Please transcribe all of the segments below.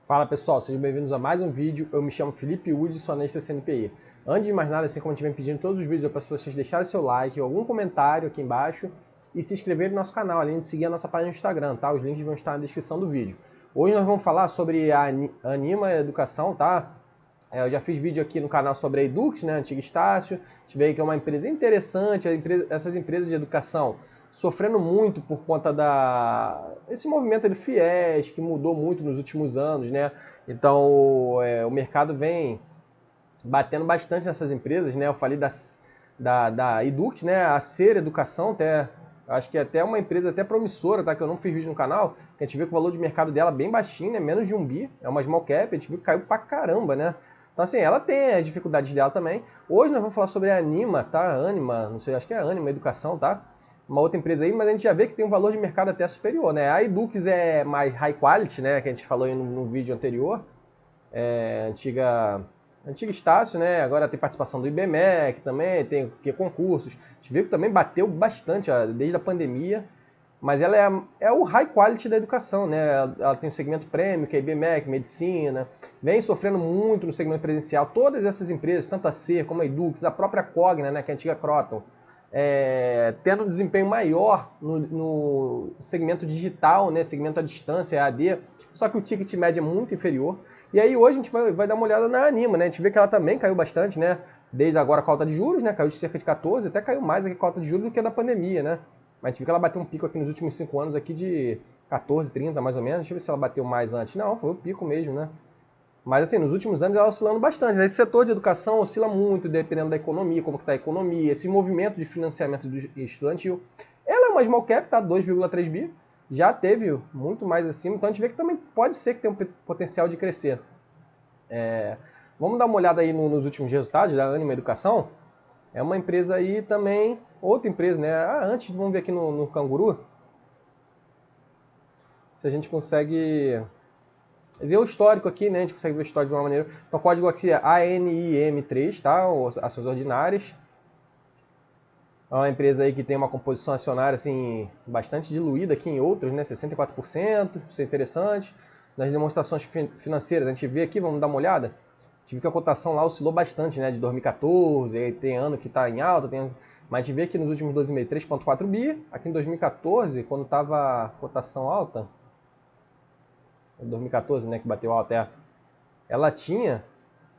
Fala pessoal, sejam bem-vindos a mais um vídeo. Eu me chamo Felipe Wood, sou analista CNPI. Antes de mais nada, assim como a gente vem pedindo em todos os vídeos, eu peço para vocês deixarem seu like, algum comentário aqui embaixo e se inscreverem no nosso canal, além de seguir a nossa página no Instagram, tá? Os links vão estar na descrição do vídeo. Hoje nós vamos falar sobre a Anima Educação, tá? Eu já fiz vídeo aqui no canal sobre a Edux, né, antiga Estácio. A gente vê que é uma empresa interessante. Essas empresas de educação sofrendo muito por conta esse movimento do FIES, que mudou muito nos últimos anos, né? Então, o mercado vem batendo bastante nessas empresas, né? Eu falei da Edux, né? A Ser Educação, até acho que é até uma empresa até promissora, tá? Que eu não fiz vídeo no canal, que a gente vê que o valor de mercado dela é bem baixinho, né? Menos de 1 bi, é uma small cap, a gente viu que caiu pra caramba, né? Então assim, ela tem as dificuldades dela também. Hoje nós vamos falar sobre a Anima, tá? Anima, não sei, acho que é a Anima Educação, tá? Uma outra empresa aí, mas a gente já vê que tem um valor de mercado até superior, né? A Edux é mais high quality, né? Que a gente falou aí no vídeo anterior, antiga Estácio, né? Agora tem participação do IBMEC também, tem concursos. A gente viu que também bateu bastante desde a pandemia, mas ela é o high quality da educação, né? Ela tem o segmento prêmio, que é IBMEC, medicina, vem sofrendo muito no segmento presencial. Todas essas empresas, tanto a Ser como a Edux, a própria Cogna, né? Que é a antiga Croton, tendo um desempenho maior no segmento digital, né, segmento à distância, EAD, só que o ticket médio é muito inferior. E aí hoje a gente vai dar uma olhada na Anima, né? A gente vê que ela também caiu bastante, né? Desde agora com a alta de juros, né? Caiu de cerca de 14, até caiu mais aqui com a alta de juros do que a da pandemia, né? Mas a gente viu que ela bateu um pico aqui nos últimos 5 anos aqui de 14, 30 mais ou menos. Deixa eu ver se ela bateu mais antes. Não, foi o pico mesmo, né? Mas assim, nos últimos anos ela oscilando bastante. Esse setor de educação oscila muito, dependendo da economia, como está a economia, esse movimento de financiamento estudantil. Ela é uma small cap, tá? 2,3 bi. Já teve muito mais acima, então a gente vê que também pode ser que tenha um potencial de crescer. Vamos dar uma olhada aí nos últimos resultados da Anima Educação. É uma empresa aí também, outra empresa, né? Antes, vamos ver aqui no Canguru, se a gente consegue ver o histórico aqui, né? A gente consegue ver o histórico de uma maneira. Então, o código aqui é ANIM3, tá? Ações ordinárias. É uma empresa aí que tem uma composição acionária assim, bastante diluída aqui em outros, né? 64%, isso é interessante. Nas demonstrações financeiras, a gente vê aqui, vamos dar uma olhada. A gente viu que a cotação lá oscilou bastante, né? De 2014, aí tem ano que está em alta, mas a gente vê que nos últimos 12 meses 3,4 bi. Aqui em 2014, quando estava a cotação alta, 2014, né, que bateu alta, ela tinha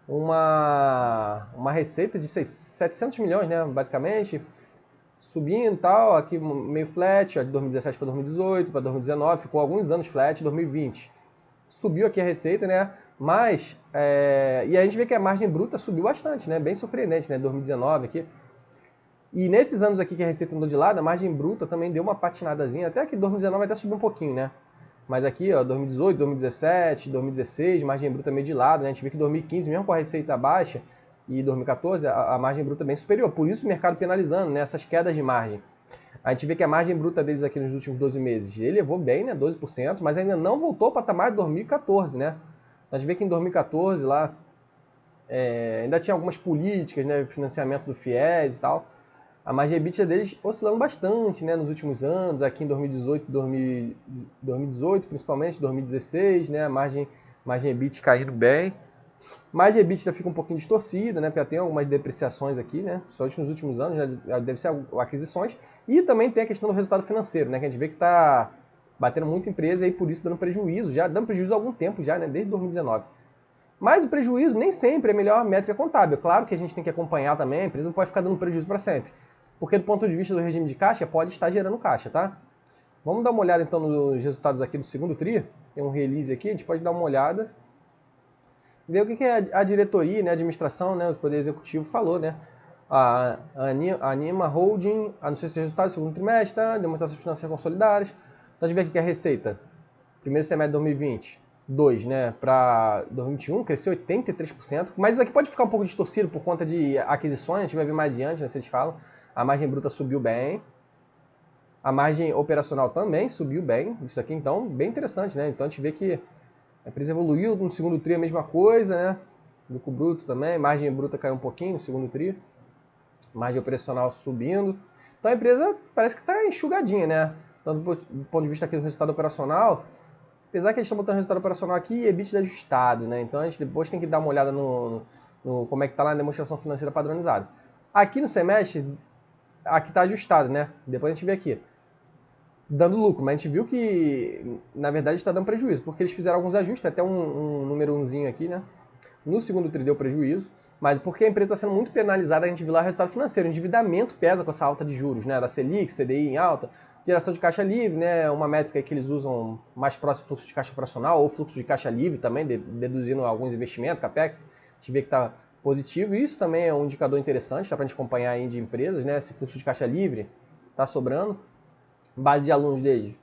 uma receita de 700 milhões, né, basicamente, subindo e tal, aqui meio flat, de 2017 para 2018, para 2019, ficou alguns anos flat, 2020. Subiu aqui a receita, né, mas, e a gente vê que a margem bruta subiu bastante, né, bem surpreendente, né, 2019 aqui. E nesses anos aqui que a receita andou de lado, a margem bruta também deu uma patinadazinha, até que 2019 até subiu um pouquinho, né. Mas aqui, ó, 2018, 2017, 2016, margem bruta meio de lado, né? A gente vê que 2015, mesmo com a receita baixa, e 2014, a margem bruta é bem superior. Por isso o mercado penalizando, né, essas quedas de margem. A gente vê que a margem bruta deles aqui nos últimos 12 meses elevou bem, né, 12%, mas ainda não voltou ao patamar de 2014, né? A gente vê que em 2014 lá ainda tinha algumas políticas, né, financiamento do FIES e tal. A margem EBITDA deles oscilando bastante, né, nos últimos anos, aqui em 2018 principalmente, 2016, né, a margem EBITDA caindo bem. Margem EBITDA fica um pouquinho distorcida, né, porque tem algumas depreciações aqui, né, só nos últimos anos, já deve ser aquisições. E também tem a questão do resultado financeiro, né, que a gente vê que está batendo muita empresa e por isso dando prejuízo, já dando prejuízo há algum tempo já, né, desde 2019. Mas o prejuízo nem sempre é a melhor métrica contábil. Claro que a gente tem que acompanhar também, a empresa não pode ficar dando prejuízo para sempre. Porque do ponto de vista do regime de caixa, pode estar gerando caixa, tá? Vamos dar uma olhada então nos resultados aqui do segundo TRI. Tem um release aqui, a gente pode dar uma olhada. Ver o que a diretoria, né, a administração, né, o Poder Executivo falou, né? A Anima Holding, anunciou esses resultados do segundo trimestre, tá? Demonstrações financeiras consolidadas. Então a gente vê aqui que a receita, primeiro semestre de 2022, né, para 2021, cresceu 83%. Mas isso aqui pode ficar um pouco distorcido por conta de aquisições, a gente vai ver mais adiante, né, se eles falam. A margem bruta subiu bem. A margem operacional também subiu bem. Isso aqui, então, bem interessante, né? Então a gente vê que a empresa evoluiu no segundo TRI a mesma coisa, né? Lucro bruto também, margem bruta caiu um pouquinho no segundo TRI. Margem operacional subindo. Então a empresa parece que está enxugadinha, né? Então, do ponto de vista aqui do resultado operacional, Apesar que eles estão botando resultado operacional aqui e EBITDA ajustado, né? Então a gente depois tem que dar uma olhada no como é que está lá na demonstração financeira padronizada. Aqui no semestre, aqui está ajustado, né? Depois a gente vê aqui. Dando lucro, mas a gente viu que, na verdade, está dando prejuízo, porque eles fizeram alguns ajustes, até um número 1zinho aqui, né? No segundo TRI deu prejuízo, mas porque a empresa está sendo muito penalizada, a gente viu lá o resultado financeiro. O endividamento pesa com essa alta de juros, né? Da Selic, CDI em alta, geração de caixa livre, né? Uma métrica que eles usam mais próximo do fluxo de caixa operacional ou fluxo de caixa livre também, deduzindo alguns investimentos, CAPEX. A gente vê que está positivo. E isso também é um indicador interessante, tá, para a gente acompanhar aí de empresas, né? Esse fluxo de caixa livre está sobrando. Base de alunos deles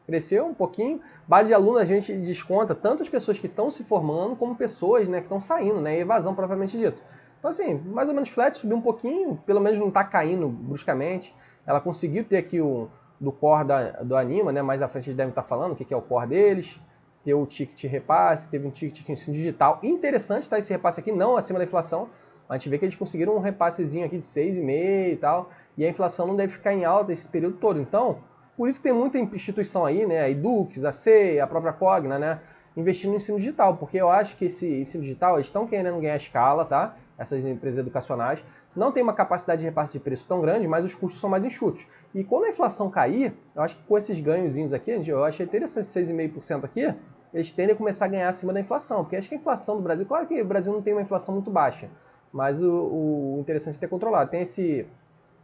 cresceu um pouquinho. Base de alunos a gente desconta tanto as pessoas que estão se formando como pessoas, né, que estão saindo, né, evasão propriamente dito. Então assim, mais ou menos flat, subiu um pouquinho, pelo menos não está caindo bruscamente. Ela conseguiu ter aqui o do core do Anima, né, mais à frente eles devem estar falando o que é o core deles. Ter o ticket repasse, teve um ticket ensino digital interessante, tá? Esse repasse aqui não acima da inflação. A gente vê que eles conseguiram um repassezinho aqui de 6,5 e tal, e a inflação não deve ficar em alta esse período todo. Então, por isso que tem muita instituição aí, né, a Edux, a C, a própria Cogna, né, investindo no ensino digital, porque eu acho que esse ensino digital, eles estão querendo ganhar escala, tá? Essas empresas educacionais não tem uma capacidade de repasse de preço tão grande, mas os custos são mais enxutos. E quando a inflação cair, eu acho que com esses ganhozinhos aqui, eu achei interessante 6,5% aqui, eles tendem a começar a ganhar acima da inflação, porque acho que a inflação do Brasil, claro que o Brasil não tem uma inflação muito baixa, mas o interessante é ter controlado. Tem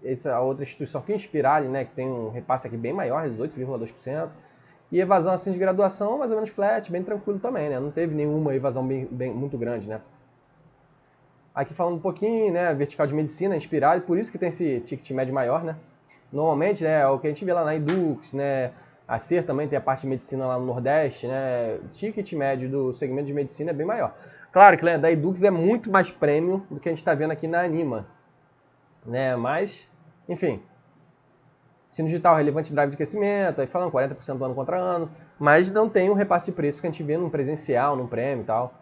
essa outra instituição aqui, Inspirali, né, que tem um repasse aqui bem maior, 18,2%. E evasão assim de graduação, mais ou menos flat, bem tranquilo também, né? Não teve nenhuma evasão muito grande, né? Aqui falando um pouquinho, né, vertical de medicina, Inspirali, por isso que tem esse ticket médio maior, né? Normalmente, né, o que a gente vê lá na Edux, né, a Ser também tem a parte de medicina lá no Nordeste, né? O ticket médio do segmento de medicina é bem maior. Claro que, né, da Edux é muito mais premium do que a gente está vendo aqui na Anima, né? Mas, enfim, ensino digital, relevante drive de crescimento, aí falando 40% do ano contra ano, mas não tem um repasse de preço que a gente vê num presencial, num prêmio e tal.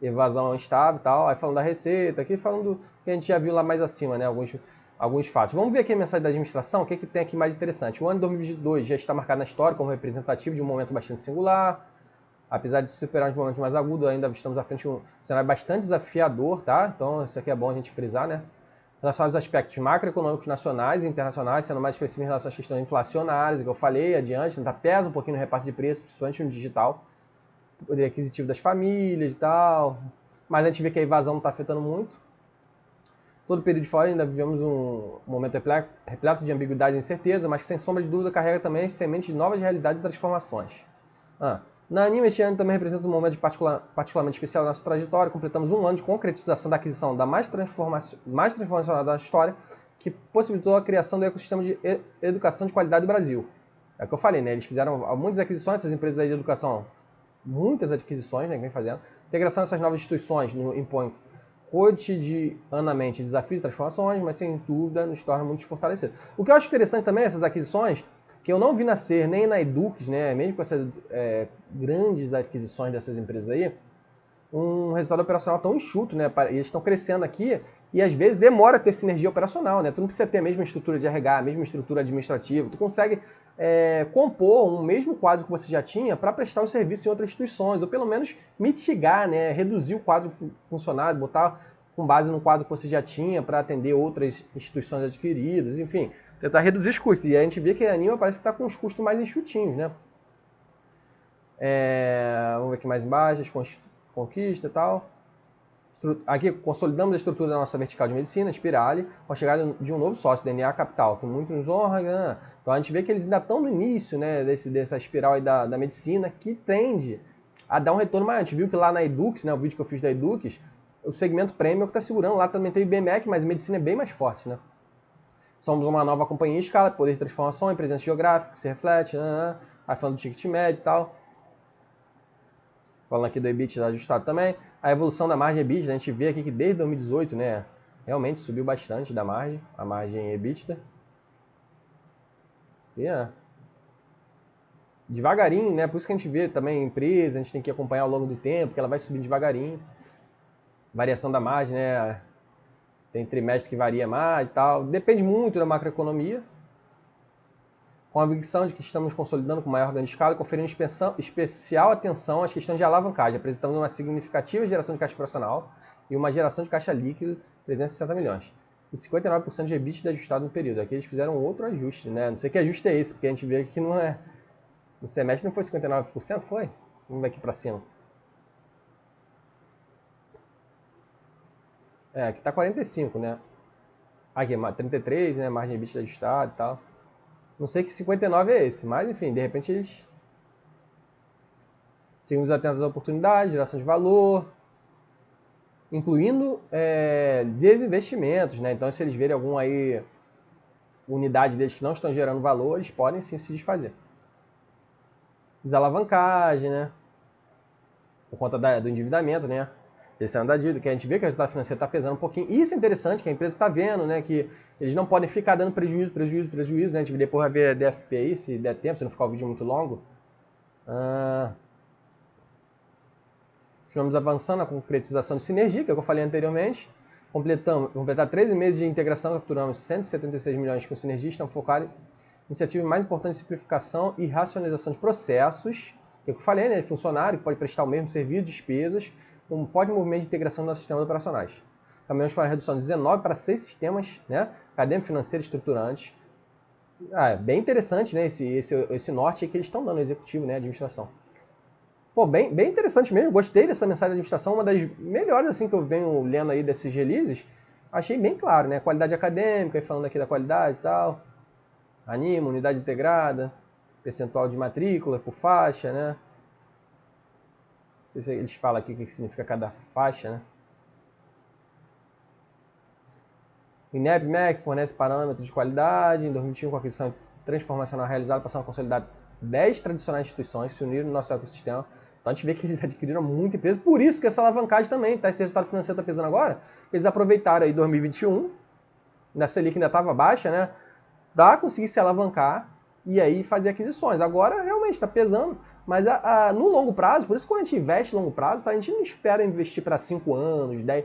Evasão instável e tal. Aí falando da receita, aqui falando do que a gente já viu lá mais acima, né? Alguns fatos. Vamos ver aqui a mensagem da administração, o que, que tem aqui mais interessante. O ano de 2022 já está marcado na história como representativo de um momento bastante singular. Apesar de superar os momentos mais agudos, ainda estamos à frente de um cenário bastante desafiador, tá? Então isso aqui é bom a gente frisar, né? Em relação aos aspectos macroeconômicos nacionais e internacionais, sendo mais específico em relação às questões inflacionárias, que eu falei adiante, ainda pesa um pouquinho no repasse de preço, principalmente no digital, poder aquisitivo das famílias e tal, mas a gente vê que a evasão não está afetando muito. Todo o período de fora ainda vivemos um momento repleto de ambiguidade e incerteza, mas que sem sombra de dúvida carrega também as sementes de novas realidades e transformações. Na Anima, este ano também representa um momento particularmente especial na nossa trajetória. Completamos um ano de concretização da aquisição da mais transformacional da história, que possibilitou a criação do ecossistema de educação de qualidade do Brasil. É o que eu falei, né? Eles fizeram muitas aquisições, essas empresas aí de educação, muitas aquisições, né, que vem fazendo. A integração dessas novas instituições impõe cotidianamente desafios e transformações, mas sem dúvida nos torna muito fortalecidos. O que eu acho interessante também, essas aquisições, que eu não vi nascer nem na Edux, né, mesmo com essas grandes aquisições dessas empresas aí, um resultado operacional tão enxuto, né? Eles estão crescendo aqui e às vezes demora a ter sinergia operacional, né? Tu não precisa ter a mesma estrutura de RH, a mesma estrutura administrativa, tu consegue compor um mesmo quadro que você já tinha para prestar o serviço em outras instituições, ou pelo menos mitigar, né? Reduzir o quadro funcionário, botar com base no quadro que você já tinha para atender outras instituições adquiridas, enfim, tentar reduzir os custos. E a gente vê que a Anima parece que está com os custos mais enxutinhos, né? Vamos ver aqui mais embaixo, as conquista e tal. Aqui consolidamos a estrutura da nossa vertical de medicina, Spirale, com a chegada de um novo sócio, DNA Capital, que muito nos honra. Né? Então a gente vê que eles ainda estão no início, né, dessa espiral aí da medicina, que tende a dar um retorno maior. A gente viu que lá na Edux, né, o vídeo que eu fiz da Edux, o segmento premium que está segurando, lá também tem o BMEC, mas a medicina é bem mais forte. Né? Somos uma nova companhia em escala, poder de transformação, presença geográfica, que se reflete, aí falando do ticket médio e tal. Falando aqui do EBITDA ajustado também. A evolução da margem EBITDA, a gente vê aqui que desde 2018, né, realmente subiu bastante da margem, a margem EBITDA. E devagarinho, né, por isso que a gente vê também a empresa, a gente tem que acompanhar ao longo do tempo, que ela vai subindo devagarinho. Variação da margem, né, tem trimestre que varia mais e tal. Depende muito da macroeconomia. com a convicção de que estamos consolidando com maior ganho de escala e conferindo especial atenção às questões de alavancagem, apresentando uma significativa geração de caixa operacional e uma geração de caixa líquido de 360 milhões. E 59% de EBITDA ajustado no período. Aqui eles fizeram outro ajuste, né? Não sei que ajuste é esse, porque a gente vê que não é... No semestre não foi 59%, foi? Vamos ver aqui para cima. Aqui tá 45, né? Aqui, 33, né? Margem EBITDA ajustada e tal. Não sei que 59 é esse, mas enfim, de repente eles... Seguimos atentos às oportunidades, geração de valor, incluindo desinvestimentos, né? Então, se eles verem alguma aí unidade deles que não estão gerando valor, eles podem sim se desfazer. Desalavancagem, né? Por conta do endividamento, né? Gestão da dívida, que a gente vê que o resultado financeiro está pesando um pouquinho. E isso é interessante, que a empresa está vendo, né? Que eles não podem ficar dando prejuízo, né? A gente depois vai ver a DFP aí, se der tempo, se não ficar o vídeo muito longo. Estamos avançando na concretização de sinergia, que é o que eu falei anteriormente. Completar 13 meses de integração, capturamos 176 milhões com sinergia, estamos focados em iniciativas mais importantes de simplificação e racionalização de processos, que é o que eu falei, né? De funcionário que pode prestar o mesmo serviço, despesas, com um forte movimento de integração dos nossos sistemas operacionais. Caminhamos para a redução de 19 para 6 sistemas, né? Acadêmico, financeiro, estruturantes. Bem interessante, né? Esse norte que eles estão dando, executivo, né? Administração. Pô, bem interessante mesmo. Gostei dessa mensagem de administração, uma das melhores assim que eu venho lendo aí desses releases. Achei bem claro, né? Qualidade acadêmica, falando aqui da qualidade e tal. Anima, unidade integrada, percentual de matrícula por faixa, né? Não sei se eles falam aqui o que significa cada faixa, né? O INEP-MEC fornece parâmetros de qualidade. Em 2021, com a aquisição transformacional realizada, passaram a consolidar 10 tradicionais instituições que se uniram no nosso ecossistema. Então a gente vê que eles adquiriram muita empresa, por isso que essa alavancagem também, tá? Esse resultado financeiro está pesando agora. Eles aproveitaram aí 2021, na Selic ainda estava baixa, né? Para conseguir se alavancar e aí fazer aquisições. Agora realmente está pesando, mas no longo prazo, por isso que quando a gente investe no longo prazo, tá? A gente não espera investir para 5 anos, 10,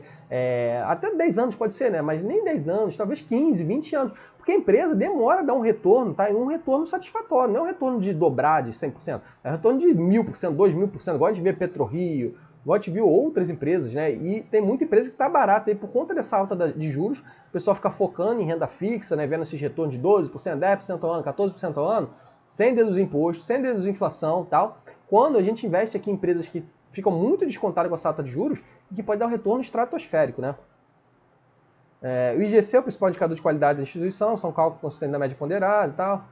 até 10 anos pode ser, né? Mas nem 10 anos, talvez 15, 20 anos. Porque a empresa demora a dar um retorno, tá? E um retorno satisfatório, não é um retorno de dobrar de 100%, é um retorno de 1000%, 2000%, igual a gente vê PetroRio, igual a gente viu outras empresas, né? E tem muita empresa que está barata aí por conta dessa alta de juros, o pessoal fica focando em renda fixa, né? Vendo esses retornos de 12%, 10% ao ano, 14% ao ano, sem deduzir imposto, sem deduzir inflação e tal. Quando a gente investe aqui em empresas que ficam muito descontadas com essa alta de juros e que pode dar um retorno estratosférico, né? O IGC é o principal indicador de qualidade da instituição, são cálculos consistentes da média ponderada e tal.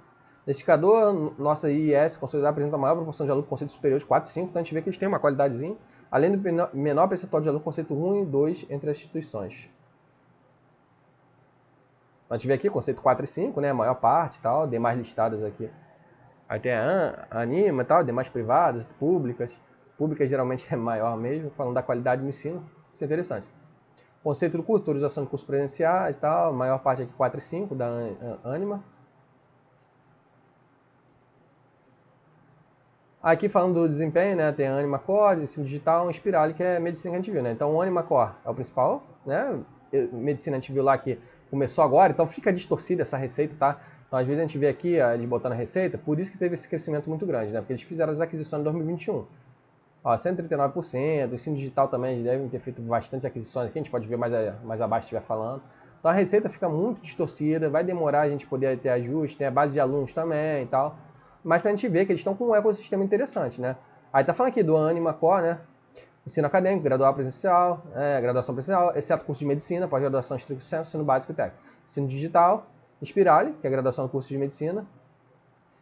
Nesse indicador, nossa IIS consolidada apresenta a maior proporção de aluno com conceito superior de 4 e 5, então a gente vê que eles têm uma qualidadezinha, além do menor percentual de aluno com conceito 1 e 2 entre as instituições. Então, a gente vê aqui conceito 4 e 5, né, a maior parte e tal, demais listadas aqui. Aí tem a Anima e tal, demais privadas, públicas. Públicas geralmente é maior mesmo, falando da qualidade no ensino, isso é interessante. Conceito do curso, autorização de cursos presenciais e tal, maior parte aqui 4 e 5 da Anima. Aqui falando do desempenho, né, tem a Anima Core, ensino digital, um Inspirali, que é medicina que a gente viu, né? Então o Anima Core é o principal, né? Medicina a gente viu lá que começou agora, então fica distorcida essa receita, tá? Então às vezes a gente vê aqui eles botando a receita, por isso que teve esse crescimento muito grande, né? Porque eles fizeram as aquisições em 2021. Ó, 139%, o ensino digital também, eles devem ter feito bastante aquisições aqui, a gente pode ver mais abaixo se estiver falando. Então a receita fica muito distorcida, vai demorar a gente poder ter ajuste, tem a base de alunos também e tal. Mas pra gente ver que eles estão com um ecossistema interessante, né? Aí tá falando aqui do Anima Core, né? Ensino acadêmico, gradual presencial, graduação presencial, exceto curso de medicina, pós-graduação estricto sensu, ensino básico e técnico. Ensino digital, Inspirali, que é a graduação no curso de medicina.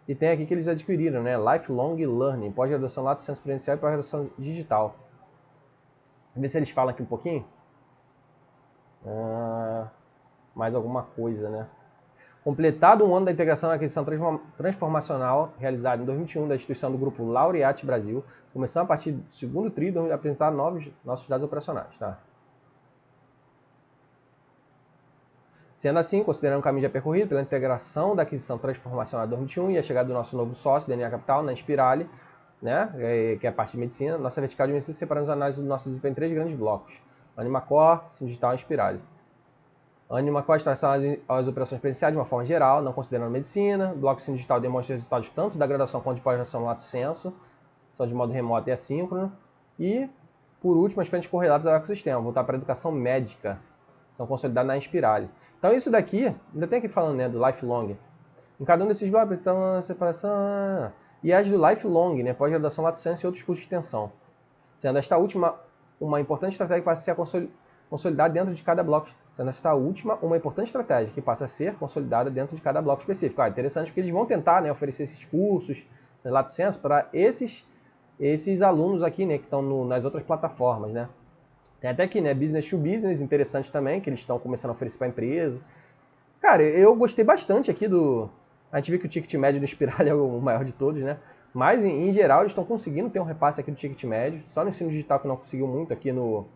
E tem aqui que eles adquiriram, né? Lifelong Learning, pós-graduação lato sensu presencial e pós-graduação digital. Vamos ver se eles falam aqui um pouquinho. Mais alguma coisa, né? Completado um ano da integração e aquisição transformacional realizada em 2021 da instituição do Grupo Laureate Brasil, começando a partir do segundo TRI a apresentar nossos dados operacionais. Tá? Sendo assim, considerando o caminho já percorrido pela integração da aquisição transformacional de 2021 e a chegada do nosso novo sócio, DNA Capital, na Inspirali, né, que é a parte de medicina, nossa vertical de medicina separamos a análise do nosso desempenho em 3 grandes blocos: Anima Core, Ensino Digital e Inspirali. Anima Core está relacionado às operações presenciais de uma forma geral, não considerando medicina. Blockchain digital demonstra resultados tanto da graduação quanto de pós-graduação no lato sensu, são de modo remoto e assíncrono. E, por último, as frentes correlatas ao ecossistema, voltar para a educação médica, são consolidadas na Inspirali. Então isso daqui, ainda tem aqui falando, né, do lifelong. Em cada um desses blocos, então, a separação... E as do lifelong, né, pós-graduação lato sensu e outros cursos de extensão. Sendo esta última uma importante estratégia que passa a ser consolidada dentro de cada bloco. Sendo esta última uma importante estratégia que passa a ser consolidada dentro de cada bloco específico. Interessante porque eles vão tentar, né, oferecer esses cursos, lato sensu, para esses alunos aqui, né, que estão nas outras plataformas, né. Tem até aqui, né, business to business, interessante também, que eles estão começando a oferecer para a empresa. Cara, eu gostei bastante aqui do... A gente vê que o ticket médio do Inspirali é o maior de todos, né? Mas, em geral, eles estão conseguindo ter um repasse aqui do ticket médio. Só no ensino digital que não conseguiu muito aqui no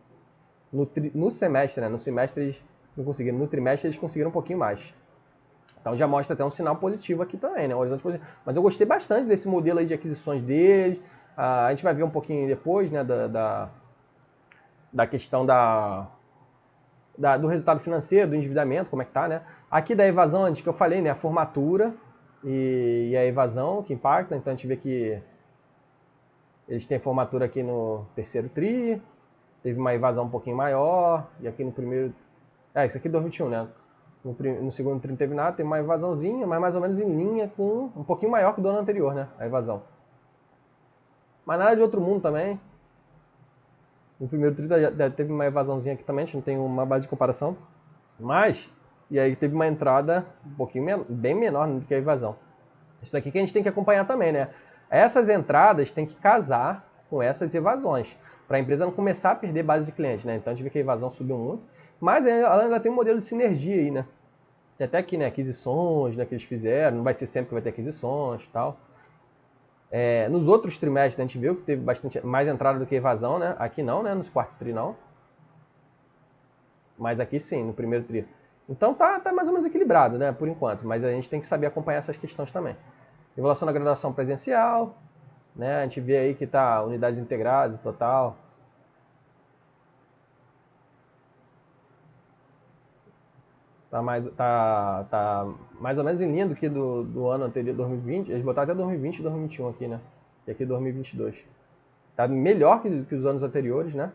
semestre, né? No semestre eles não conseguiram. No trimestre eles conseguiram um pouquinho mais. Então já mostra até um sinal positivo aqui também, né? Um horizonte positivo. Mas eu gostei bastante desse modelo aí de aquisições deles. A gente vai ver um pouquinho depois, né? Da questão do resultado financeiro, do endividamento, como é que tá, né? Aqui da evasão, antes que eu falei, né? A formatura e a evasão que impacta. Então a gente vê que eles têm formatura aqui no terceiro tri, teve uma evasão um pouquinho maior, e aqui no primeiro... isso aqui é 2021, né? No segundo tri não teve nada, tem uma evasãozinha, mas mais ou menos em linha com um pouquinho maior que o do ano anterior, né? A evasão. Mas nada de outro mundo também. No primeiro tri teve uma evasãozinha aqui também, a gente não tem uma base de comparação. Mas, e aí teve uma entrada um pouquinho bem menor do que a evasão. Isso aqui que a gente tem que acompanhar também, né? Essas entradas tem que casar com essas evasões, para a empresa não começar a perder base de clientes, né? Então a gente vê que a evasão subiu muito, mas ela ainda tem um modelo de sinergia aí, né? Tem até aqui, né, aquisições, né, que eles fizeram, não vai ser sempre que vai ter aquisições e tal. Nos outros trimestres a gente viu que teve bastante mais entrada do que evasão, né? Aqui não, né? Nos quartos tri não. Mas aqui sim, no primeiro tri. Então tá mais ou menos equilibrado, né? Por enquanto. Mas a gente tem que saber acompanhar essas questões também. Evolução da graduação presencial, né? A gente vê aí que tá unidades integradas total. Tá mais ou menos em linha do que do ano anterior, 2020. Eles botaram até 2020 e 2021 aqui, né? E aqui 2022. Tá melhor que os anos anteriores, né?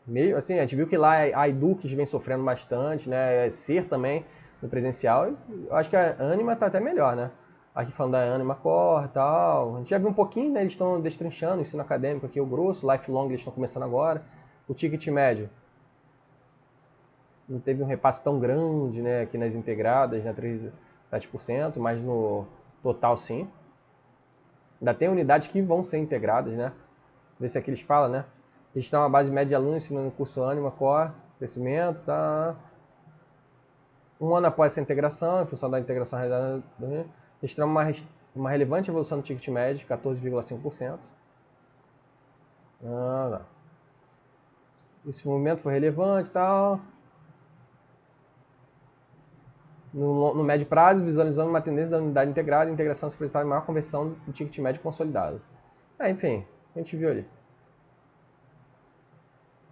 Meio, assim, a gente viu que lá a Edux vem sofrendo bastante, né? Ser também no presencial. Eu acho que a Anima tá até melhor, né? Aqui falando da Anima Core e tal. A gente já viu um pouquinho, né? Eles estão destrinchando o ensino acadêmico aqui, o grosso. Lifelong eles estão começando agora. O ticket médio não teve um repasse tão grande, né? Aqui nas integradas, né? 7%, mas no total sim. Ainda tem unidades que vão ser integradas, né? Ver se aqui eles falam, né? Eles estão uma base média de alunos ensinando o curso Anima Core, crescimento, tá? Um ano após essa integração, em função da integração realizada, eles terão uma relevante evolução do ticket médio, 14,5%. Esse movimento foi relevante e tal. No médio prazo, visualizando uma tendência da unidade integrada e integração se apresentar maior conversão do ticket médio consolidado. Enfim, a gente viu ali.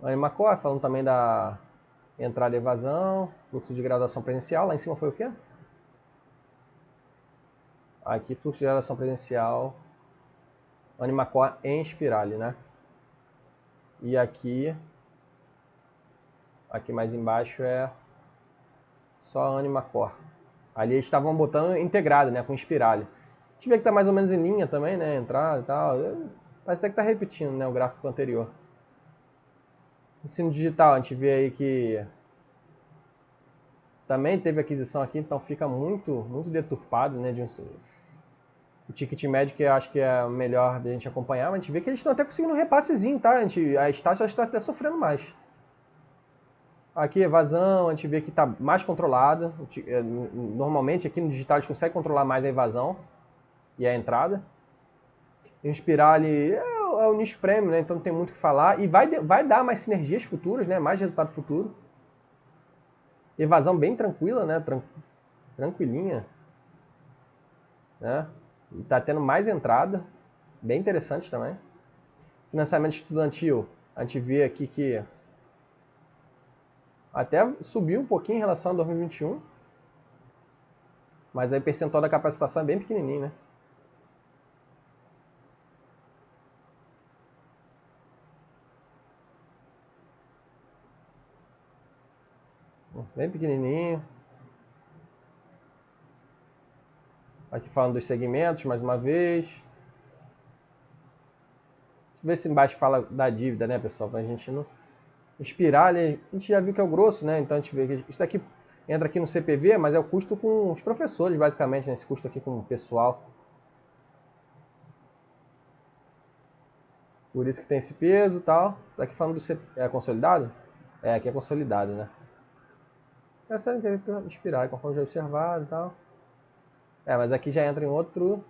A Anima Core, falando também da entrada e evasão, fluxo de graduação presencial. Lá em cima foi o quê? Aqui, fluxo de graduação presencial, Anima Core em Inspirali, né? E aqui mais embaixo é só Anima Core. Ali eles estavam botando integrado, né, com Inspirali. A gente vê que tá mais ou menos em linha também, né, entrada e tal. Parece até que tá repetindo, né, o gráfico anterior. Ensino digital, a gente vê aí que também teve aquisição aqui, então fica muito deturpado, né, o ticket médio, que eu acho que é melhor da gente acompanhar, mas a gente vê que eles estão até conseguindo um repassezinho, tá? A Estácio está até sofrendo mais. Aqui evasão, a gente vê que está mais controlada. Normalmente aqui no digital eles conseguem controlar mais a evasão e a entrada. E o Inspirali é o nicho premium, né? Então não tem muito o que falar. E vai dar mais sinergias futuras, né? Mais resultado futuro. Evasão bem tranquila, né? Tranquilinha. Né? E tá tendo mais entrada. Bem interessante também. Financiamento estudantil. A gente vê aqui que Até subiu um pouquinho em relação a 2021. Mas aí o percentual da capacitação é bem pequenininho, né? Bem pequenininho. Aqui falando dos segmentos, mais uma vez. Deixa eu ver se embaixo fala da dívida, né, pessoal? Pra gente não inspirar ali. A gente já viu que é o grosso, né? Então a gente vê que isso daqui entra aqui no CPV, mas é o custo com os professores, basicamente, né? Esse custo aqui com o pessoal. Por isso que tem esse peso e tal. Isso aqui falando do é consolidado? É, aqui é consolidado, né? Essa é inspirar, conforme já observado e tal. É, mas aqui já entra em outro.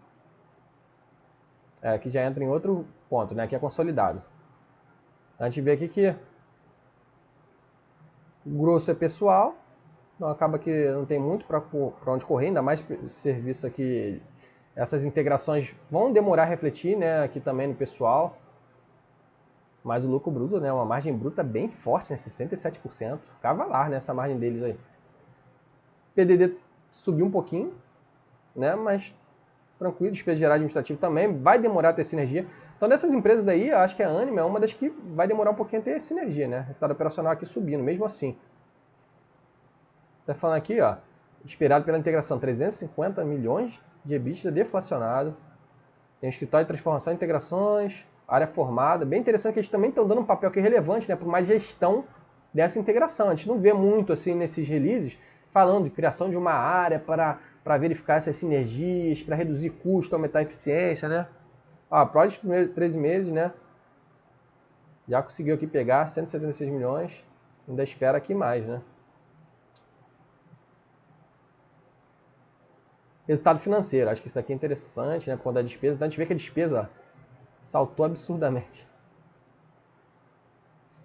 É, aqui já entra em outro ponto, né? Aqui é consolidado. A gente vê aqui que o grosso é pessoal, então acaba que não tem muito para onde correr, ainda mais esse serviço aqui. Essas integrações vão demorar a refletir, né? Aqui também no pessoal. Mas o lucro bruto, né? Uma margem bruta bem forte, né? 67%. Cavalar, né? Essa margem deles aí. PDD subiu um pouquinho, né? Mas tranquilo, despesa geral administrativa também, vai demorar a ter sinergia. Então, dessas empresas daí, eu acho que a Anima é uma das que vai demorar um pouquinho a ter sinergia, né? Resultado operacional aqui subindo, mesmo assim. Tá falando aqui, ó, esperado pela integração, 350 milhões de EBITDA deflacionado. Tem um escritório de transformação e integrações, área formada. Bem interessante que eles também estão dando um papel que é relevante, né, para uma gestão dessa integração. A gente não vê muito assim nesses releases falando de criação de uma área para verificar essas sinergias, para reduzir custo, aumentar a eficiência, né? Ó, Project primeiros 13 meses, né? Já conseguiu aqui pegar 176 milhões. Ainda espera aqui mais, né? Resultado financeiro. Acho que isso aqui é interessante, né? Por conta da despesa. Então a gente vê que a despesa saltou absurdamente.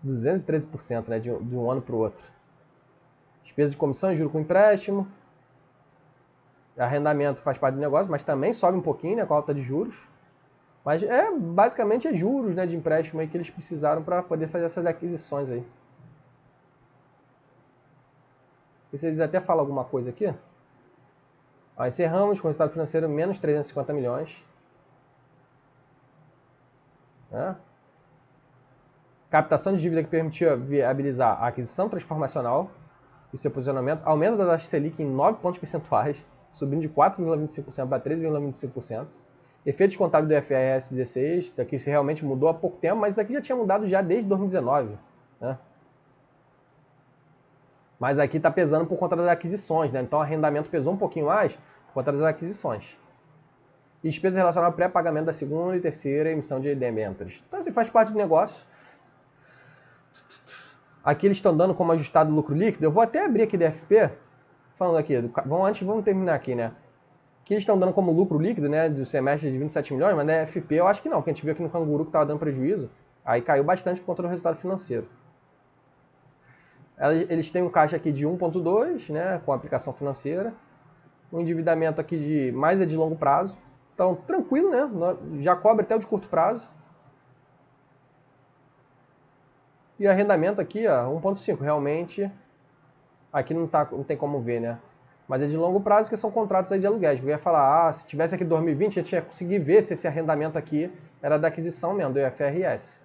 213%, né? De um ano para o outro. Despesa de comissão e juro com empréstimo. Arrendamento faz parte do negócio, mas também sobe um pouquinho, né? Com a alta de juros. Mas basicamente é juros, né, de empréstimo aí que eles precisaram para poder fazer essas aquisições aí. E se eles até falam alguma coisa aqui. Ó, encerramos com o resultado financeiro menos 350 milhões. Né? Captação de dívida que permitiu viabilizar a aquisição transformacional e seu posicionamento. Aumento da taxa Selic em 9 pontos percentuais, subindo de 4,25% para 3,25%. Efeitos contábeis do IFRS 16, daqui se realmente mudou há pouco tempo, mas isso aqui já tinha mudado já desde 2019. Né? Mas aqui está pesando por conta das aquisições, né? Então o arrendamento pesou um pouquinho mais por conta das aquisições. E despesas relacionadas ao pré-pagamento da segunda e terceira emissão de debêntures. Então isso faz parte do negócio. Aqui eles estão dando como ajustado lucro líquido. Eu vou até abrir aqui DFP, falando aqui, vamos terminar aqui, né? Que eles estão dando como lucro líquido, né, do semestre de 27 milhões, mas na FP eu acho que não, porque a gente viu aqui no Canguru que estava dando prejuízo, aí caiu bastante por conta do resultado financeiro. Eles têm um caixa aqui de 1,2, né, com aplicação financeira, um endividamento aqui de mais é de longo prazo, então tranquilo, né, já cobre até o de curto prazo. E arrendamento aqui, ó, 1,5, realmente, aqui não tem como ver, né. Mas é de longo prazo, que são contratos aí de aluguéis. Eu ia falar, se tivesse aqui 2020, a gente ia conseguir ver se esse arrendamento aqui era da aquisição mesmo, do IFRS.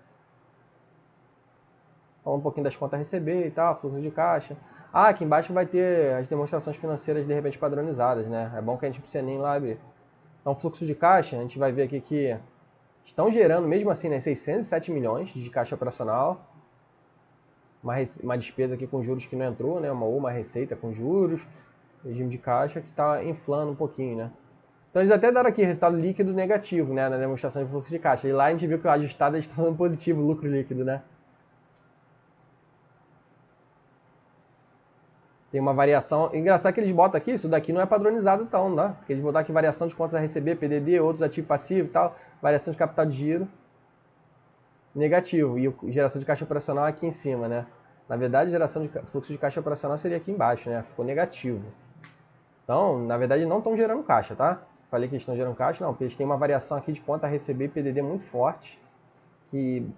Falar um pouquinho das contas a receber e tal, fluxo de caixa. Ah, aqui embaixo vai ter as demonstrações financeiras de repente padronizadas, né? É bom que a gente não precisa nem lá abrir. Então, fluxo de caixa, a gente vai ver aqui que estão gerando, mesmo assim, né, 607 milhões de caixa operacional. Uma despesa aqui com juros que não entrou, né? Uma receita com juros. Regime de caixa que está inflando um pouquinho, né? Então eles até deram aqui resultado líquido negativo, né, na demonstração de fluxo de caixa. E lá a gente viu que o ajustado está dando positivo, lucro líquido, né? Tem uma variação. Engraçado que eles botam aqui, isso daqui não é padronizado então, né? Porque eles botam aqui variação de contas a receber, PDD, outros ativos passivos e tal, variação de capital de giro, negativo. E geração de caixa operacional aqui em cima, né? Na verdade, geração de fluxo de caixa operacional seria aqui embaixo, né? Ficou negativo. Então, na verdade, não estão gerando caixa, tá? Falei que eles estão gerando caixa, não, porque eles têm uma variação aqui de conta a receber e PDD muito forte, que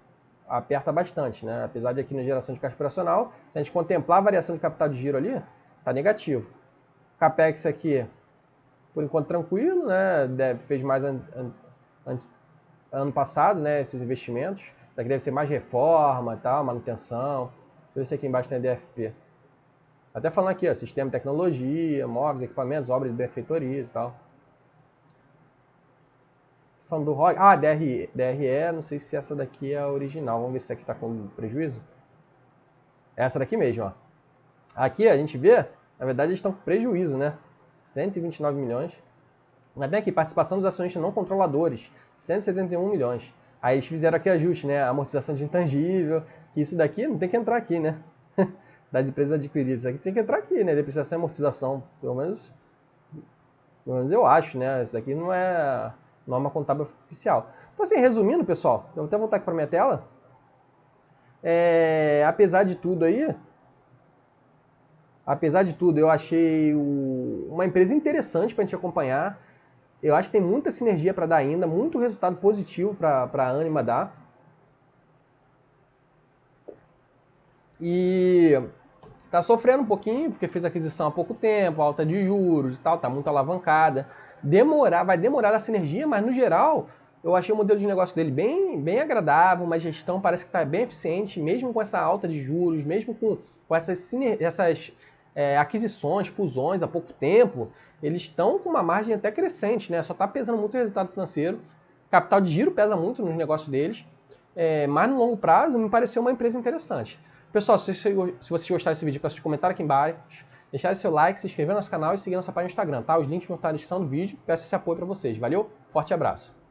aperta bastante, né? Apesar de aqui na geração de caixa operacional, se a gente contemplar a variação de capital de giro ali, tá negativo. Capex aqui, por enquanto tranquilo, né? Fez mais ano passado, né? Esses investimentos. Daqui deve ser mais reforma, tal, manutenção. Deixa eu ver se aqui embaixo tem DFP. Até falando aqui, ó, sistema de tecnologia, móveis, equipamentos, obras de benfeitorias e tal. Falando do ROI. Ah, DRE. DRE, não sei se essa daqui é a original. Vamos ver se essa aqui tá com prejuízo. Essa daqui mesmo, ó. Aqui a gente vê, na verdade eles estão com prejuízo, né? 129 milhões. Mas tem aqui, participação dos acionistas não controladores, 171 milhões. Aí eles fizeram aqui ajuste, né? Amortização de intangível, que isso daqui não tem que entrar aqui, né? Das empresas adquiridas. Isso aqui tem que entrar aqui, né? Depreciação e amortização. Pelo menos eu acho, né? Isso daqui não é norma contábil oficial. Então, assim, resumindo, pessoal, eu vou até voltar aqui para minha tela. Apesar de tudo aí, eu achei uma empresa interessante para a gente acompanhar. Eu acho que tem muita sinergia para dar ainda, muito resultado positivo para a Ânima dar. E tá sofrendo um pouquinho, porque fez aquisição há pouco tempo, alta de juros e tal, tá muito alavancada. Vai demorar a sinergia, mas no geral, eu achei o modelo de negócio dele bem agradável, uma gestão parece que está bem eficiente, mesmo com essa alta de juros, mesmo com essas aquisições, fusões há pouco tempo, eles estão com uma margem até crescente, né? Só está pesando muito o resultado financeiro. Capital de giro pesa muito nos negócios deles, mas no longo prazo me pareceu uma empresa interessante. Pessoal, se vocês gostaram desse vídeo, peço de comentar aqui embaixo, deixar seu like, se inscrever no nosso canal e seguir nossa página no Instagram, tá? Os links vão estar na descrição do vídeo. Peço esse apoio para vocês. Valeu, forte abraço.